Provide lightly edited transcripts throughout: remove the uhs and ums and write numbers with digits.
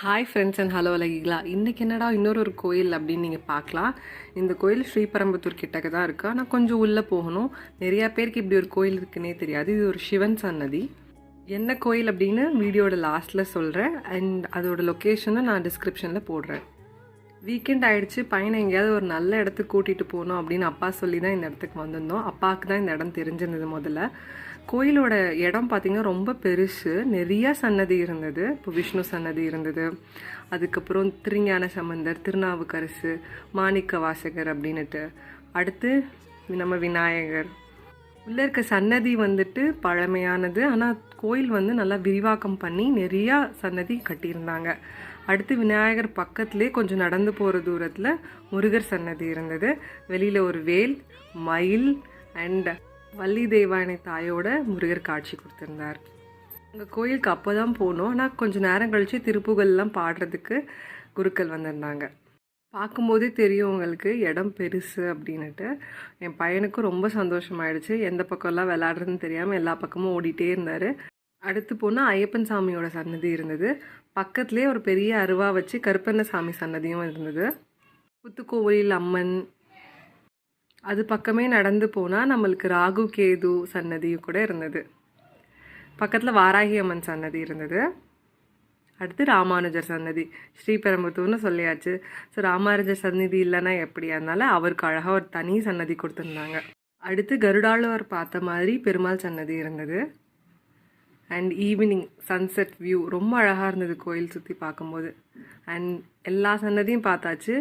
Hi friends and hello அழகிகளா. இன்றைக்கி என்னடா இன்னொரு கோயில் அப்படின்னு நீங்கள் பார்க்கலாம். இந்த கோயில் ஸ்ரீபெரும்புத்தூர் கிட்டக்க தான் இருக்குது. ஆனால் கொஞ்சம் உள்ளே போகணும். நிறையா பேருக்கு இப்படி ஒரு கோயில் இருக்குன்னே தெரியாது. இது ஒரு சிவன் சன்னதி. என்ன கோயில் அப்படின்னு வீடியோட லாஸ்ட்டில் சொல்கிறேன். அண்ட் அதோட லொக்கேஷனை நான் டிஸ்கிரிப்ஷனில் போடுறேன். வீக்கெண்ட் ஆகிடுச்சு, பையனை எங்கேயாவது ஒரு நல்ல இடத்துக்கு கூட்டிகிட்டு போகணும் அப்படின்னு அப்பா சொல்லி தான் இந்த இடத்துக்கு வந்திருந்தோம். அப்பாவுக்கு தான் இந்த இடம் தெரிஞ்சிருந்தது முதல்ல. கோயிலோட இடம் பார்த்திங்கன்னா ரொம்ப பெருசு. நிறையா சன்னதி இருந்தது. இப்போ விஷ்ணு சன்னதி இருந்தது, அதுக்கப்புறம் திருஞான சம்பந்தர், திருநாவுக்கரசு, மாணிக்க வாசகர் அப்படின்னுட்டு, அடுத்து நம்ம விநாயகர். உள்ளே இருக்க சன்னதி வந்துட்டு பழமையானது, ஆனால் கோயில் வந்து நல்லா விரிவாக்கம் பண்ணி நிறையா சன்னதி கட்டியிருந்தாங்க. அடுத்து விநாயகர் பக்கத்துலேயே கொஞ்சம் நடந்து போகிற தூரத்தில் முருகர் சன்னதி இருந்தது. வெளியில் ஒரு வேல், மயில் அண்ட் வள்ளி தெய்வானை தாயோட முருகர் காட்சி கொடுத்துருந்தார். எங்கள் கோயிலுக்கு அப்போ தான் போனோம். ஆனால் கொஞ்சம் நேரம் கழித்து திருப்புகள்லாம் பாடுறதுக்கு குருக்கள் வந்திருந்தாங்க. பார்க்கும்போதே தெரியும் உங்களுக்கு இடம் பெருசு அப்படின்னுட்டு. என் பையனுக்கும் ரொம்ப சந்தோஷமாயிடுச்சு. எந்த பக்கம்லாம் விளையாடுறதுன்னு தெரியாமல் எல்லா பக்கமும் ஓடிட்டே இருந்தார். அடுத்து போனால் ஐயப்பன் சாமியோட சன்னதி இருந்தது. பக்கத்துலேயே ஒரு பெரிய அருவா வச்சு கருப்பண்ண சாமி சன்னதியும் இருந்தது. புத்துக்கோவில் அம்மன். அது பக்கமே நடந்து போனால் நம்மளுக்கு ராகு கேது சன்னதியும் கூட இருந்தது. பக்கத்தில் வாராகி அம்மன் சன்னதி இருந்தது. அடுத்து ராமானுஜர் சன்னதி. ஸ்ரீபெரும்புத்தூர்னு சொல்லியாச்சு. ஸோ ராமானுஜர் சன்னதி இல்லைன்னா எப்படி? அதனால அவருக்கு அழகாக ஒரு தனி சன்னதி கொடுத்துருந்தாங்க. அடுத்து கருடாழ்வார் பார்த்த மாதிரி பெருமாள் சன்னதி இருந்தது. அண்ட் ஈவினிங் சன்செட் வியூ ரொம்ப அழகாக இருந்தது கோயில் சுற்றி பார்க்கும்போது. அண்ட் எல்லா சன்னதியும் பார்த்தாச்சு.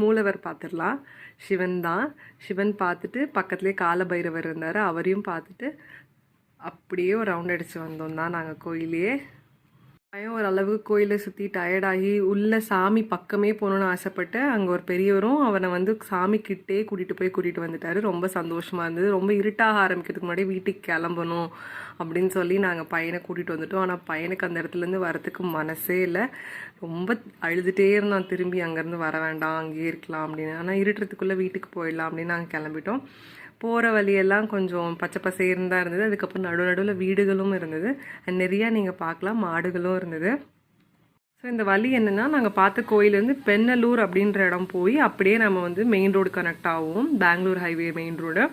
மூலவர் பார்த்துடலாம். சிவன் தான். சிவன் பார்த்துட்டு பக்கத்துலேயே காலபைரவர் இருந்தார், அவரையும் பார்த்துட்டு அப்படியே ஒரு ரவுண்ட் அடித்து வந்தோம் தான் நாங்கள் கோயிலையே. பையன் ஓரளவுக்கு கோயிலை சுற்றி டயர்டாகி உள்ளே சாமி பக்கமே போகணுன்னு ஆசைப்பட்டு அங்கே ஒரு பெரியவரும் அவனை வந்து சாமி கிட்டே கூட்டிகிட்டு வந்துட்டார். ரொம்ப சந்தோஷமாக இருந்தது. ரொம்ப இருட்டாக ஆரம்பிக்கிறதுக்கு முன்னாடி வீட்டுக்கு கிளம்பணும் அப்படின்னு சொல்லி நாங்கள் பையனை கூட்டிகிட்டு வந்துட்டோம். ஆனால் பையனுக்கு அந்த இடத்துலேருந்து வரத்துக்கு மனசே இல்லை. ரொம்ப அழுதுகிட்டே இருந்தான். திரும்பி அங்கேருந்து வர வேண்டாம், அங்கேயே இருக்கலாம் அப்படின்னு. ஆனால் இருட்டுறதுக்குள்ளே வீட்டுக்கு போயிடலாம் அப்படின்னு நாங்கள் கிளம்பிட்டோம். போகிற வழியெல்லாம் கொஞ்சம் பச்சை பசேர்னு தான் இருந்தது. அதுக்கப்புறம் நடுவில் வீடுகளும் இருந்தது. நிறையா நீங்கள் பார்க்கலாம், மாடுகளும் இருந்தது. ஸோ இந்த வழி என்னென்னா, நாங்கள் பார்த்த கோயில் வந்து பெண்ணலூர் அப்படின்ற இடம் போய் அப்படியே நம்ம வந்து மெயின் ரோடு கனெக்ட் ஆகும், Bangalore highway main road.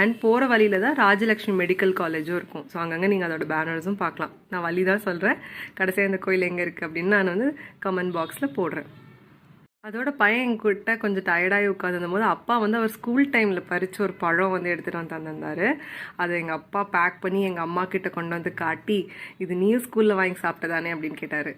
And போகிற வழியில் தான் ராஜலக்ஷ்மி மெடிக்கல் காலேஜும் இருக்கும். ஸோ அங்கங்கே நீங்கள் அதோட பேனர்ஸும் பார்க்கலாம். நான் வழி தான் சொல்கிறேன். கடைசியாக இந்த கோயில் எங்கே இருக்குது அப்படின்னு நான் வந்து கமெண்ட் பாக்ஸில் போடுறேன். அதோட பையன் எங்கிட்ட கொஞ்சம் டயர்டாகி உட்காந்துருந்த போது அப்பா வந்து அவர் ஸ்கூல் டைமில் பறித்து ஒரு பழம் வந்து எடுத்துகிட்டு வந்து தந்திருந்தார். அதை எங்கள் அப்பா பேக் பண்ணி எங்கள் அம்மா கிட்ட கொண்டு வந்து காட்டி, இது நீயும் ஸ்கூலில் வாங்கி சாப்பிட்டதானே அப்படின்னு கேட்டார்.